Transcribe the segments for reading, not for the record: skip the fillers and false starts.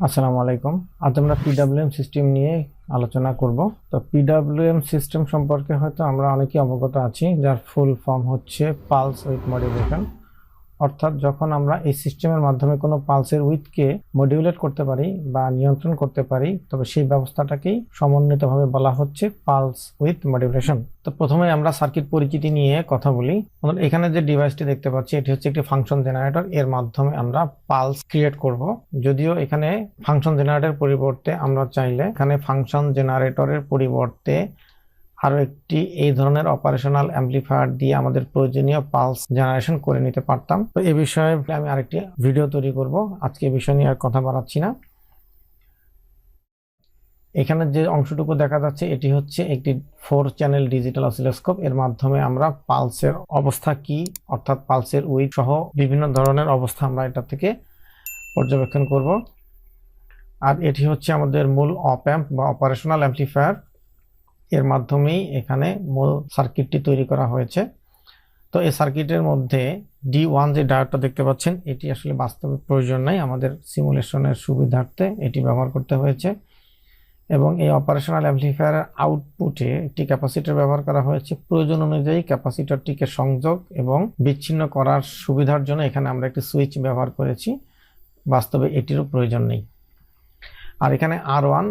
আসসালামু আলাইকুম। আজ আমরা পিডব্লিউএম সিস্টেম নিয়ে আলোচনা করব। তো পিডব্লিউএম সিস্টেম সম্পর্কে হয়তো আমরা অনেকেই অবগত আছি, যার ফুল ফর্ম হচ্ছে পালস উইথ মডুলেশন। অর্থাৎ যখন আমরা এই সিস্টেমের মাধ্যমে কোনো পালসের উইথকে মডিউলেট করতে পারি বা নিয়ন্ত্রণ করতে পারি, তবে সেই ব্যবস্থাটাকেই সমন্বিতভাবে বলা হচ্ছে পালস উইথ মডিউলেশন। তো প্রথমে আমরা সার্কিট পরিচিতি নিয়ে কথা বলি। এখানে যে ডিভাইসটি দেখতে পাচ্ছি এটি হচ্ছে একটি ফাংশন জেনারেটর। এর মাধ্যমে আমরা পালস ক্রিয়েট করব। যদিও এখানে ফাংশন জেনারেটরের পরিবর্তে আমরা চাইলে এখানে ফাংশন জেনারেটরের পরিবর্তে আরো একটি এই ধরনের অপারেশনাল অ্যাম্পলিফায়ার দিয়ে আমাদের প্রয়োজনীয় পালস জেনারেশন করে নিতে পারতাম। তো এই বিষয়ে আমি আরেকটি ভিডিও তৈরি করব, আজকে এই বিষয় নিয়ে আর কথা বাড়াচ্ছি না। এখানে যে অংশটুকু দেখা যাচ্ছে এটি হচ্ছে একটি 4 চ্যানেল ডিজিটাল অসিলোস্কোপ। এর মাধ্যমে আমরা পালসের অবস্থা কি, অর্থাৎ পালসের উইথ সহ বিভিন্ন ধরনের অবস্থা আমরা এটা থেকে পর্যবেক্ষণ করব। আর এটি হচ্ছে আমাদের মূল অপ অ্যাম্প বা অপারেশনাল অ্যাম্পলিফায়ার। এর মাধ্যমেই এখানে মূল সার্কিটটি তৈরি করা হয়েছে। তো এই সার্কিটের মধ্যে D1 যে ডায়োডটা দেখতে পাচ্ছেন এটি আসলে বাস্তবে প্রয়োজন নাই, আমাদের সিমুলেশনের সুবিধার্থে এটি ব্যবহার করতে হয়েছে। এবং এই অপারেশনাল অ্যাম্পলিফায়ারের আউটপুটে একটি ক্যাপাসিটর ব্যবহার করা হয়েছে। প্রয়োজন অনুযায়ী ক্যাপাসিটরটিকে সংযোগ এবং বিচ্ছিন্ন করার সুবিধার জন্য এখানে আমরা একটি সুইচ ব্যবহার করেছি, বাস্তবে এটিরও প্রয়োজন নেই। আর এখানে R1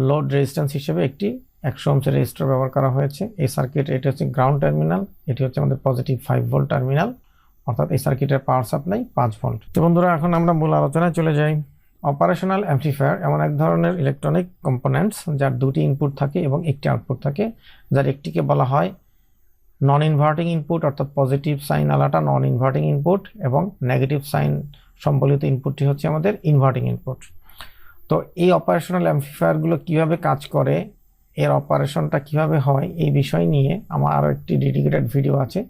লোড রেজিস্ট্যান্স হিসেবে একটি 100 ওহমের রেজিস্টার ব্যবহার করা হয়েছে। এই সার্কিট এটি হচ্ছে গ্রাউন্ড টার্মিনাল, এটি হচ্ছে আমাদের পজিটিভ 5 ভোল্ট টার্মিনাল, অর্থাৎ এই সার্কিটের পাওয়ার সাপ্লাই 5 ভোল্ট। তো বন্ধুরা, এখন আমরা মূল আলোচনায় চলে যাই। অপারেশনাল অ্যাম্পলিফায়ার এমন এক ধরনের ইলেকট্রনিক কম্পোনেন্টস যার দুটি ইনপুট থাকে এবং একটি আউটপুট থাকে, যার একটিকে বলা হয় নন ইনভার্টিং ইনপুট, অর্থাৎ পজিটিভ সাইন আলাটা নন ইনভার্টিং ইনপুট, এবং নেগেটিভ সাইন সম্বলিত ইনপুটটি হচ্ছে আমাদের ইনভার্টিং ইনপুট। তো এই অপারেশনাল অ্যাম্পলিফায়ারগুলো কিভাবে কাজ করে, এর অপারেশনটা কিভাবে হয়, এই বিষয় নিয়ে আমার আরও একটি ডেডিকেটেড ভিডিও আছে,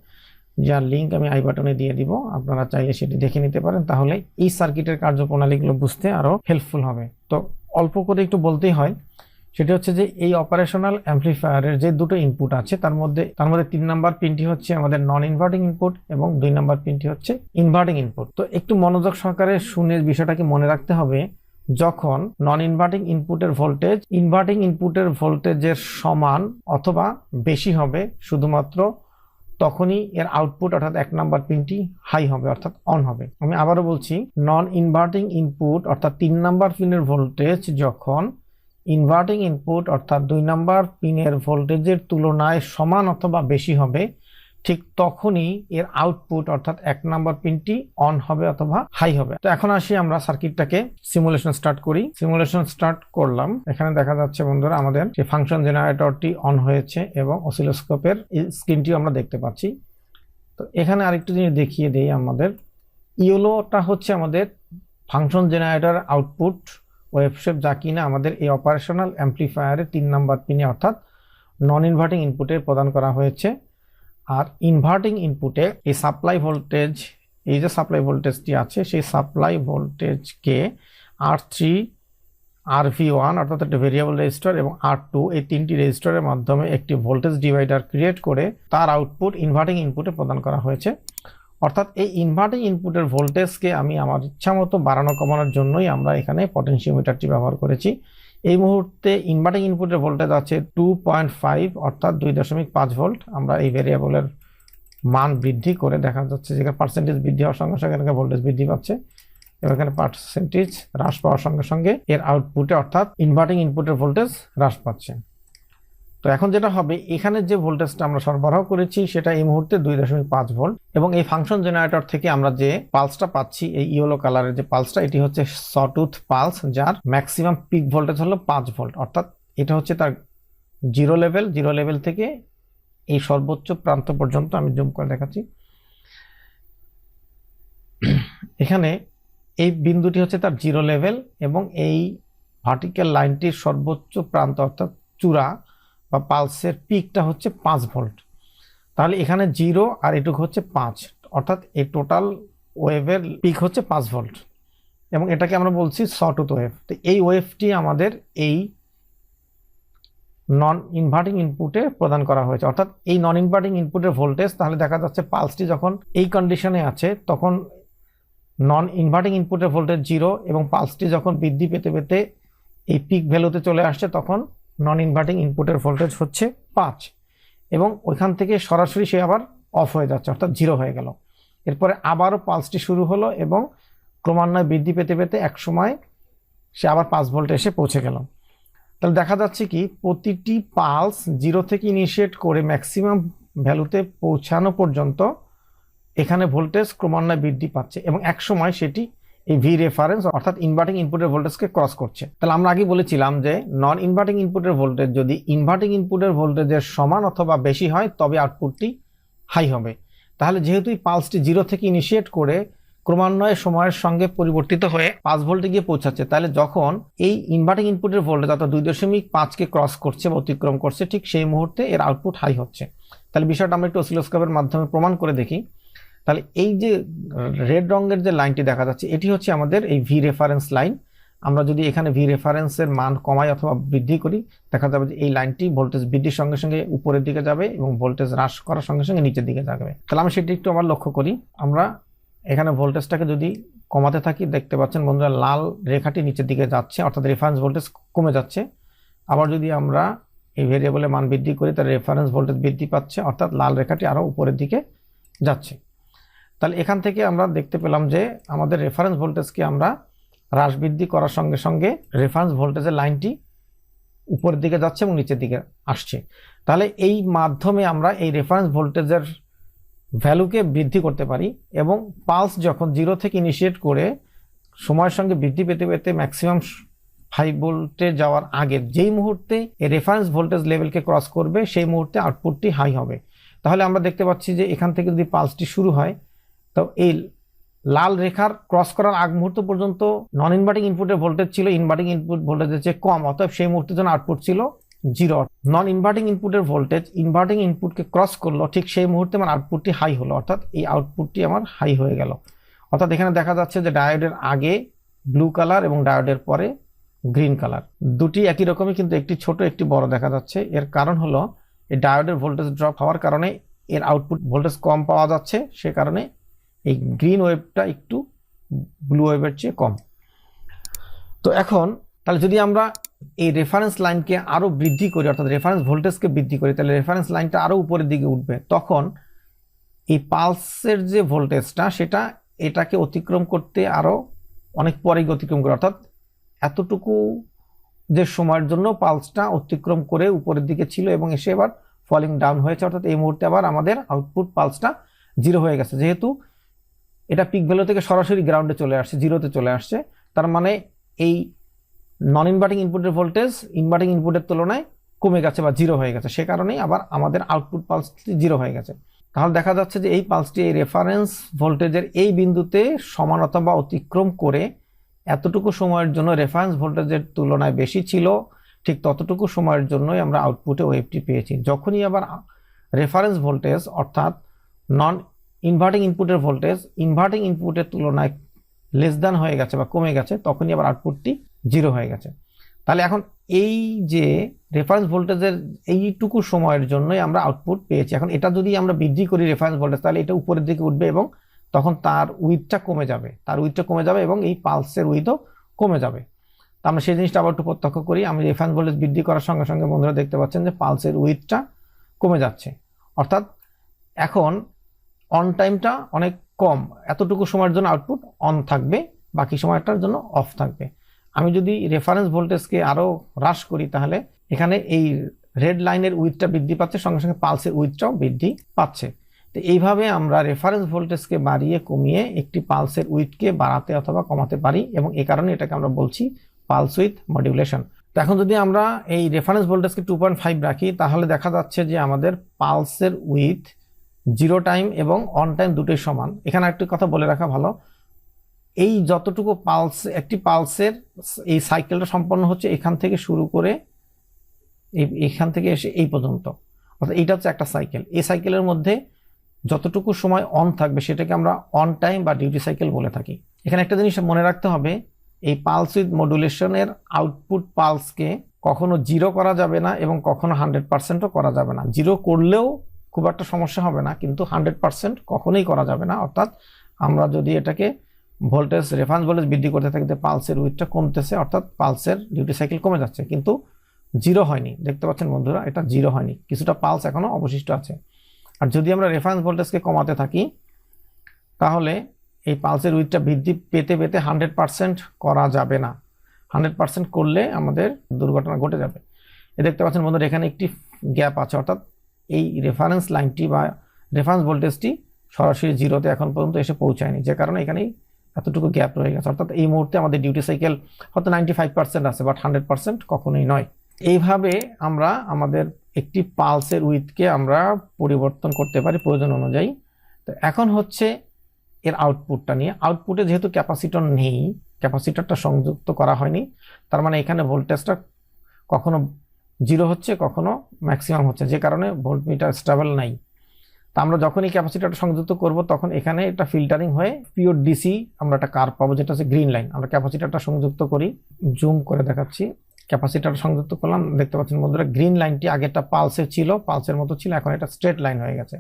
যার লিঙ্ক আমি আই বাটনে দিয়ে দিব। আপনারা চাইলে সেটি দেখে নিতে পারেন, তাহলে এই সার্কিটের কার্যপ্রণালীগুলো বুঝতে আরও হেল্পফুল হবে। তো অল্প করে একটু বলতেই হয়, সেটা হচ্ছে যে এই অপারেশনাল অ্যাম্পলিফায়ারের যে দুটো ইনপুট আছে তার মধ্যে 3 নাম্বার পিনটি হচ্ছে আমাদের নন ইনভার্টিং ইনপুট এবং 2 নাম্বার পিনটি হচ্ছে ইনভার্টিং ইনপুট। তো একটু মনোযোগ সহকারে শুনে বিষয়টাকে মনে রাখতে হবে। যখন নন ইনভার্টিং ইনপুটের ভোল্টেজ ইনভার্টিং ইনপুটের ভোল্টেজের সমান অথবা বেশি হবে, শুধুমাত্র তখনই এর আউটপুট অর্থাৎ 1 নাম্বার পিনটি হাই হবে, অর্থাৎ অন হবে। আমি আবারও বলছি, নন ইনভার্টিং ইনপুট অর্থাৎ 3 নাম্বার পিনের ভোল্টেজ যখন ইনভার্টিং ইনপুট অর্থাৎ 2 নাম্বার পিনের ভোল্টেজের তুলনায় সমান অথবা বেশি হবে, ঠিক তখনই এর আউটপুট অর্থাৎ 1 নাম্বার পিনটি অন হবে অথবা হাই হবে। তো এখন আসি আমরা সার্কিটটাকে সিমুলেশন স্টার্ট করি। সিমুলেশন স্টার্ট করলাম। এখানে দেখা যাচ্ছে বন্ধুরা আমাদের যে ফাংশন জেনারেটরটি অন হয়েছে এবং অসিলোস্কোপের স্ক্রিনটিও আমরা দেখতে পাচ্ছি। তো এখানে আরেকটু জিনিস দেখিয়ে দেই, আমাদের ইয়েলোটা হচ্ছে আমাদের ফাংশন জেনারেটর আউটপুট ওয়েভশেপ, যা কিনা আমাদের এই অপারেশনাল অ্যাম্পলিফায়ারের 3 নাম্বার পিনে অর্থাৎ নন ইনভার্টিং ইনপুটে প্রদান করা হয়েছে। আর ইনভার্টিং ইনপুটে এই সাপ্লাই ভোল্টেজ, এই যে সাপ্লাই ভোল্টেজটি আছে সেই সাপ্লাই ভোল্টেজকে R3 RV1 অর্থাৎ একটা ভেরিয়েবল রেজিস্টার এবং R2 এই 3টি রেজিস্টারের মাধ্যমে একটি ভোল্টেজ ডিভাইডার ক্রিয়েট করে তার আউটপুট ইনভার্টিং ইনপুটে প্রদান করা হয়েছে। অর্থাৎ এই ইনভার্টিং ইনপুটের ভোল্টেজকে আমি আমার ইচ্ছা মতো বাড়ানো কমানোর জন্যই আমরা এখানে পটেনশিওমিটারটি ব্যবহার করেছি। এই মুহূর্তে ইনভার্টিং ইনপুটের ভোল্টেজ আছে 2.5 অর্থাৎ 2.5 ভোল্ট। আমরা এই ভেরিয়েবলের মান বৃদ্ধি করে দেখা যাচ্ছে যে পার্সেন্টেজ বৃদ্ধি হওয়ার সঙ্গে সঙ্গে এখানে ভোল্টেজ বৃদ্ধি পাচ্ছে এবং এখানে পার্সেন্টেজ হ্রাস পাওয়ার সঙ্গে সঙ্গে এর আউটপুটে অর্থাৎ ইনভার্টিং ইনপুটের ভোল্টেজ হ্রাস পাচ্ছে। তো এখন যেটা হবে, এখানে যে ভোল্টেজটা আমরা সরবরাহ করেছি সেটা এই মুহূর্তে 2.5 ভোল্ট এবং এই ফাংশন জেনারেটর থেকে আমরা যে পালসটা পাচ্ছি, এই ইয়েলো কালারের যে পালসটা, এটি হচ্ছে সটুথ পালস, যার ম্যাক্সিমাম পিক ভোল্টেজ হলো 5 ভোল্ট। অর্থাৎ এটা হচ্ছে তার জিরো লেভেল থেকে এই সর্বোচ্চ প্রান্ত পর্যন্ত। আমি জুম করে দেখাচ্ছি, এখানে এই বিন্দুটি হচ্ছে তার জিরো লেভেল এবং এই ভার্টিক্যাল লাইনটির সর্বোচ্চ প্রান্ত অর্থাৎ চূড়া বা পালসের পিকটা হচ্ছে 5 ভোল্ট। তাহলে এখানে 0 আর এটুকু হচ্ছে 5, অর্থাৎ এই টোটাল ওয়েভের পিক হচ্ছে 5 ভোল্ট এবং এটাকে আমরা বলছি সটুথ ওয়েভ। তো এই ওয়েভটি আমাদের এই নন ইনভার্টিং ইনপুটে প্রদান করা হয়েছে। অর্থাৎ এই নন ইনভার্টিং ইনপুটের ভোল্টেজ, তাহলে দেখা যাচ্ছে পালসটি যখন এই কন্ডিশনে আছে তখন নন ইনভার্টিং ইনপুটের ভোল্টেজ 0 এবং পালসটি যখন বৃদ্ধি পেতে পেতে এই পিক ভ্যালুতে চলে আসছে তখন নন ইনভার্টিং ইনপুটের ভোল্টেজ হচ্ছে 5 এবং ওইখান থেকে সরাসরি সে আবার অফ হয়ে যাচ্ছে, অর্থাৎ 0 হয়ে গেল। এরপরে আবারও পালসটি শুরু হলো এবং ক্রমান্বয়ে বৃদ্ধি পেতে পেতে এক সময় সে আবার 5 ভোল্টে এসে পৌঁছে গেল। তাহলে দেখা যাচ্ছে কি প্রতিটি পালস 0 থেকে ইনিশিয়েট করে ম্যাক্সিমাম ভ্যালুতে পৌঁছানো পর্যন্ত এখানে ভোল্টেজ ক্রমান্বয়ে বৃদ্ধি পাচ্ছে এবং এক সময় সেটি এই ভি রেফারেন্স অর্থাৎ ইনভার্টিং ইনপুটের ভোল্টেজকে ক্রস করছে। তাহলে আমরা আগে বলেছিলাম যে নন ইনভার্টিং ইনপুটের ভোল্টেজ যদি ইনভার্টিং ইনপুটের ভোল্টেজের সমান অথবা বেশি হয় তবে আউটপুটটি হাই হবে। তাহলে যেহেতু এই পালসটি 0 থেকে ইনিশিয়েট করে ক্রমান্বয়ে সময়ের সঙ্গে পরিবর্তিত হয়ে 5 ভোল্টে গিয়ে পৌঁছাচ্ছে, তাহলে যখন এই ইনভার্টিং ইনপুটের ভোল্টেজ অর্থাৎ 2.5 কে ক্রস করছে বা অতিক্রম করছে ঠিক সেই মুহূর্তে এর আউটপুট হাই হচ্ছে। তাহলে বিষয়টা আমরা একটু অসিলোস্কোপের মাধ্যমে প্রমাণ করে দেখি। তাহলে এই যে রেড রঙের যে লাইনটি দেখা যাচ্ছে এটি হচ্ছে আমাদের এই ভি রেফারেন্স লাইন। আমরা যদি এখানে ভি রেফারেন্সের মান কমাই অথবা বৃদ্ধি করি দেখা যাবে যে এই লাইনটি ভোল্টেজ বৃদ্ধির সঙ্গে সঙ্গে উপরের দিকে যাবে এবং ভোল্টেজ হ্রাস করার সঙ্গে সঙ্গে নিচের দিকে যাবে। তাহলে আমি সেটি একটু আবার লক্ষ্য করি। আমরা এখানে ভোল্টেজটাকে যদি কমাতে থাকি দেখতে পাচ্ছেন বন্ধুরা লাল রেখাটি নিচের দিকে যাচ্ছে অর্থাৎ রেফারেন্স ভোল্টেজ কমে যাচ্ছে। আবার যদি আমরা এই ভেরিয়েবলের মান বৃদ্ধি করি তাহলে রেফারেন্স ভোল্টেজ বৃদ্ধি পাচ্ছে অর্থাৎ লাল রেখাটি আরও উপরের দিকে যাচ্ছে। তাহলে এখান থেকে আমরা দেখতে পেলাম যে আমাদের রেফারেন্স ভোল্টেজকে আমরা হ্রাস বৃদ্ধি করার সঙ্গে সঙ্গে রেফারেন্স ভোল্টেজের লাইনটি উপরের দিকে যাচ্ছে এবং নিচের দিকে আসছে। তাহলে এই মাধ্যমে আমরা এই রেফারেন্স ভোল্টেজের ভ্যালুকে বৃদ্ধি করতে পারি এবং পালস যখন 0 থেকে ইনিশিয়েট করে সময়ের সঙ্গে বৃদ্ধি পেতে পেতে ম্যাক্সিমাম 5 ভোল্টে যাওয়ার আগে যেই মুহূর্তে এই রেফারেন্স ভোল্টেজ লেভেলকে ক্রস করবে সেই মুহূর্তে আউটপুটটি হাই হবে। তাহলে আমরা দেখতে পাচ্ছি যে এখান থেকে যদি পালসটি শুরু হয় তো এই লাল রেখার ক্রস করার আগ মুহূর্ত পর্যন্ত নন ইনভার্টিং ইনপুটের ভোল্টেজ ছিল ইনভার্টিং ইনপুট ভোল্টেজের চেয়ে কম, অতএব সেই মুহূর্তের জন্য আউটপুট ছিল 0। নন ইনভার্টিং ইনপুটের ভোল্টেজ ইনভার্টিং ইনপুটকে ক্রস করলো ঠিক সেই মুহূর্তে আমার আউটপুটটি হাই হলো অর্থাৎ এই আউটপুটটি আমার হাই হয়ে গেল। অর্থাৎ এখানে দেখা যাচ্ছে যে ডায়োডের আগে ব্লু কালার এবং ডায়োডের পরে গ্রিন কালার দুটি একই রকমই কিন্তু একটি ছোট একটি বড় দেখা যাচ্ছে। এর কারণ হলো এই ডায়োডের ভোল্টেজ ড্রপ হওয়ার কারণে এর আউটপুট ভোল্টেজ কম পাওয়া যাচ্ছে, সে কারণে এই গ্রিন ওয়েভটা একটু ব্লু ওয়েভের চেয়ে কম। তো এখন তাহলে যদি আমরা এই রেফারেন্স লাইনকে আরো বৃদ্ধি করি অর্থাৎ রেফারেন্স ভোল্টেজকে বৃদ্ধি করি তাহলে রেফারেন্স লাইনটা আরো উপরের দিকে উঠবে, তখন এই পালসের যে ভোল্টেজটা সেটা এটাকে অতিক্রম করতে আরো অনেক পরে অতিক্রম করে অর্থাৎ এতটুকু যে সময়ের জন্য পালসটা অতিক্রম করে উপরের দিকে ছিল এবং এসে এবার ফলিং ডাউন হয়েছে অর্থাৎ এই মুহূর্তে আবার আমাদের আউটপুট পালসটা 0 হয়ে গেছে। যেহেতু এটা পিক ভ্যালু থেকে সরাসরি গ্রাউন্ডে চলে আসছে, 0তে চলে আসছে, তার মানে এই নন ইনভার্টিং ইনপুটের ভোল্টেজ ইনভার্টিং ইনপুটের তুলনায় কমে গেছে বা 0 হয়ে গেছে, সে কারণেই আবার আমাদের আউটপুট পালসটি 0 হয়ে গেছে। তাহলে দেখা যাচ্ছে যে এই পালসটি এই রেফারেন্স ভোল্টেজের এই বিন্দুতে সমান অথবা অতিক্রম করে এতটুকু সময়ের জন্য রেফারেন্স ভোল্টেজের তুলনায় বেশি ছিল, ঠিক ততটুকু সময়ের জন্যই আমরা আউটপুটে ওয়েভটি পেয়েছি। যখনই আবার রেফারেন্স ভোল্টেজ অর্থাৎ নন ইনভার্টিং ইনপুটের ভোল্টেজ ইনভার্টিং ইনপুটের তুলনায় লেস দ্যান হয়ে গেছে বা কমে গেছে তখনই আবার আউটপুটটি 0 হয়ে গেছে। তাহলে এখন এই যে রেফারেন্স ভোল্টেজের এইটুকু সময়ের জন্যই আমরা আউটপুট পেয়েছি। এখন এটা যদি আমরা বৃদ্ধি করি রেফারেন্স ভোল্টেজ তাহলে এটা উপরের দিকে উঠবে এবং তখন তার উইথটা কমে যাবে এবং এই পালসের উইথও কমে যাবে। তো আমরা সেই জিনিসটা আবার একটু প্রত্যক্ষ করি। আমি রেফারেন্স ভোল্টেজ বৃদ্ধি করার সঙ্গে সঙ্গে বন্ধুরা দেখতে পাচ্ছেন যে পালসের উইথটা কমে যাচ্ছে অর্থাৎ এখন অন টাইমটা অনেক কম, এতটুকু সময়ের জন্য আউটপুট অন থাকবে, বাকি সময়টার জন্য অফ থাকবে। আমি যদি রেফারেন্স ভোল্টেজকে আরো হ্রাস করি তাহলে এখানে এই রেড লাইনের উইথটা বৃদ্ধি পাচ্ছে, সঙ্গে সঙ্গে পালসের উইথটাও বৃদ্ধি পাচ্ছে। তো এইভাবে আমরা রেফারেন্স ভোল্টেজকে বাড়িয়ে কমিয়ে একটি পালসের উইথকে বাড়াতে অথবা কমাতে পারি এবং এই কারণে এটাকে আমরা বলছি পালস উইথ মডুলেশন। তো এখন যদি আমরা এই রেফারেন্স ভোল্টেজকে 2.5 রাখি তাহলে দেখা যাচ্ছে যে আমাদের পালসের উইথ 0 টাইম এবং অন টাইম দুটোই সমান। এখানে একটি কথা বলে রাখা ভালো, এই যতটুকু পালস একটি পালসের এই সাইকেলটা সম্পন্ন হচ্ছে এখান থেকে শুরু করে এখান থেকে এসে এই পর্যন্ত, অর্থাৎ এইটা হচ্ছে একটা সাইকেল। এই সাইকেলের মধ্যে যতটুকু সময় অন থাকবে সেটাকে আমরা অন টাইম বা ডিউটি সাইকেল বলে থাকি। এখানে একটা জিনিস মনে রাখতে হবে, এই পালস উইথ মডুলেশনের আউটপুট পালসকে কখনো 0 করা যাবে না এবং কখনো 100%ও করা যাবে না। 0 করলেও খুব একটা সমস্যা হবে না, কিন্তু 100% কখনোই করা যাবে না। অর্থাৎ আমরা যদি এটাকে ভোল্টেজ রেফারেন্স ভোল্টেজ বৃদ্ধি করতে থাকতে পালসের উইথটা কমতেছে, অর্থাৎ পালসের ডিউটি সাইকেল কমে যাচ্ছে, কিন্তু জিরো হয়নি। দেখতে পাচ্ছেন বন্ধুরা, এটা জিরো হয়নি, কিছুটা পালস এখনো অবশিষ্ট আছে। আর যদি আমরা রেফারেন্স ভোল্টেজকে কমাতে থাকি তাহলে এই পালসের উইথটা বৃদ্ধি পেতে পেতে 100% করা যাবে না। 100% করলে আমাদের দুর্ঘটনা ঘটে যাবে। দেখতে পাচ্ছেন বন্ধুরা, এখানে একটি গ্যাপ আছে, অর্থাৎ এই রেফারেন্স লাইনটি বা রেফারেন্স ভোল্টেজটি সরাসরি জিরোতে এখন পর্যন্ত এসে পৌঁছায়নি, যে কারণে এখানেই এতটুকু গ্যাপ রয়ে গেছে। অর্থাৎ এই মুহূর্তে আমাদের ডিউটি সাইকেল হয়তো 95% আছে, বাট 100% কখনোই নয়। এইভাবে আমরা আমাদের একটি পালসের উইথকে আমরা পরিবর্তন করতে পারি প্রয়োজন অনুযায়ী। তো এখন হচ্ছে এর আউটপুটটা নিয়ে। আউটপুটে যেহেতু ক্যাপাসিটর নেই, ক্যাপাসিটরটা সংযুক্ত করা হয়নি, তার মানে এখানে ভোল্টেজটা কখনো জিরো হচ্ছে, কখনো ম্যাক্সিমাম হচ্ছে, যে কারণে ভোল্টমিটার স্টেবল নাই। তা আমরা যখনই ক্যাপাসিটরটা সংযুক্ত করব তখন এখানে এটা ফিল্টারিং হয়ে পিওর ডিসি আমরা একটা কার্ভ পাবো, যেটা হচ্ছে গ্রিন লাইন। আমরা ক্যাপাসিটরটা সংযুক্ত করি, জুম করে দেখাচ্ছি। ক্যাপাসিটর সংযুক্ত করলাম, দেখতে পাচ্ছেন বন্ধুরা গ্রিন লাইনটি আগে একটা পালসের ছিল, পালসের মতো ছিল, এখন এটা স্ট্রেট লাইন হয়ে গেছে।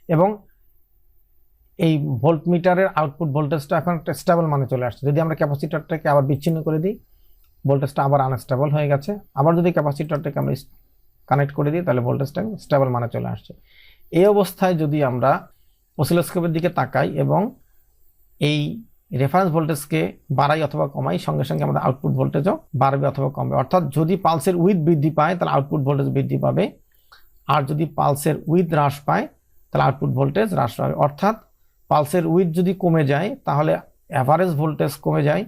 এবং এই ভোল্টমিটারের আউটপুট ভোল্টেজটা এখন একটা স্টেবল মানে চলে আসছে। যদি আমরা ক্যাপাসিটরটাকে আবার বিচ্ছিন্ন করে দিই, ভোল্টেজটা আবার আনস্টেবল হয়ে গেছে। আবার যদি ক্যাপাসিটরটাকে আমরা কানেক্ট করে দিই তাহলে ভোল্টেজটা স্টেবল মানে চলে আসছে। এই অবস্থায় যদি আমরা অসিলোস্কোপের দিকে তাকাই এবং এই রেফারেন্স ভোল্টেজকে বাড়াই অথবা কমাই, সঙ্গে সঙ্গে আমাদের আউটপুট ভোল্টেজও বাড়বে অথবা কমবে। অর্থাৎ যদি পালসের উইথ বৃদ্ধি পায় তাহলে আউটপুট ভোল্টেজ বৃদ্ধি পাবে, আর যদি পালসের উইথ হ্রাস পায় তাহলে আউটপুট ভোল্টেজ হ্রাস পাবে। অর্থাৎ পালসের উইথ যদি কমে যায় তাহলে অ্যাভারেজ ভোল্টেজ কমে যায়,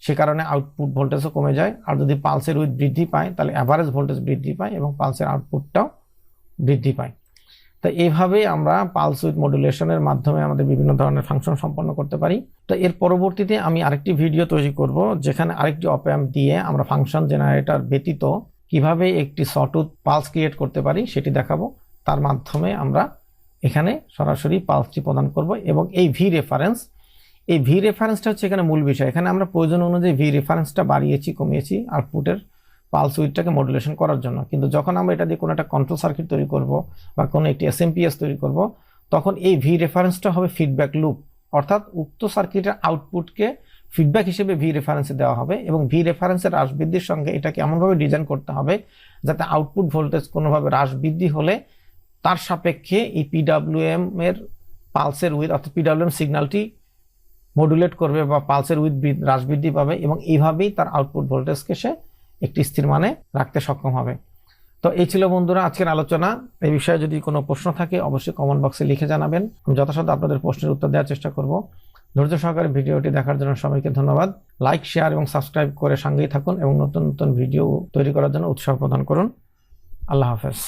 সে কারণে আউটপুট ভোল্টেজও কমে যায়। আর যদি পালসের উইথ বৃদ্ধি পায় তাহলে অ্যাভারেজ ভোল্টেজ বৃদ্ধি পায় এবং পালসের আউটপুটটাও বৃদ্ধি পায়। তো এইভাবেই আমরা পালস উইথ মডুলেশনের মাধ্যমে আমাদের বিভিন্ন ধরনের ফাংশন সম্পন্ন করতে পারি। তো এর পরবর্তীতে আমি আরেকটি ভিডিও তৈরি করব, যেখানে আরেকটি অপ অ্যাম্প দিয়ে আমরা ফাংশন জেনারেটর ব্যতীত কিভাবে একটি সটুথ পালস ক্রিয়েট করতে পারি সেটি দেখাবো। তার মাধ্যমে আমরা এখানে সরাসরি পালসটি প্রদান করব। এবং এই ভি রেফারেন্সটা হচ্ছে এখানে মূল বিষয়। এখানে আমরা প্রয়োজন অনুযায়ী ভি রেফারেন্সটা বাড়িয়েছি কমিয়েছি আউটপুটের পালস উইথটাকে মডুলেশন করার জন্য। কিন্তু যখন আমরা এটা দিয়ে কোনো একটা কন্ট্রোল সার্কিট তৈরি করব বা কোনো একটি এসএমপিএস তৈরি করব, তখন এই ভি রেফারেন্সটা হবে ফিডব্যাক লুপ, অর্থাৎ উক্ত সার্কিটের আউটপুটকে ফিডব্যাক হিসেবে ভি রেফারেন্সে দেওয়া হবে। এবং ভি রেফারেন্সের হ্রাস বৃদ্ধির সঙ্গে এটাকে এমনভাবে ডিজাইন করতে হবে যাতে আউটপুট ভোল্টেজ কোনোভাবে হ্রাস বৃদ্ধি হলে তার সাপেক্ষে এই পিডব্লিউএম এর পালসের উইথ অর্থাৎ পিডব্লিউএম সিগন্যালটি মডুলেট করবে বা পালসের উইথ হ্রাস বৃদ্ধি পাবে, এবং এইভাবেই তার আউটপুট ভোল্টেজকে সে একটি স্থির মানে রাখতে সক্ষম হবে। তো এই ছিল বন্ধুরা আজকের আলোচনা। এই বিষয়ে যদি কোনো প্রশ্ন থাকে অবশ্যই কমেন্ট বক্সে লিখে জানাবেন, আমি যথাসাধ্য আপনাদের প্রশ্নের উত্তর দেওয়ার চেষ্টা করব। ধৈর্য সহকারে ভিডিওটি দেখার জন্য সবাইকে ধন্যবাদ। লাইক, শেয়ার এবং সাবস্ক্রাইব করে সঙ্গেই থাকুন এবং নতুন নতুন ভিডিও তৈরি করার জন্য উৎসাহ প্রদান করুন। আল্লাহ হাফেজ।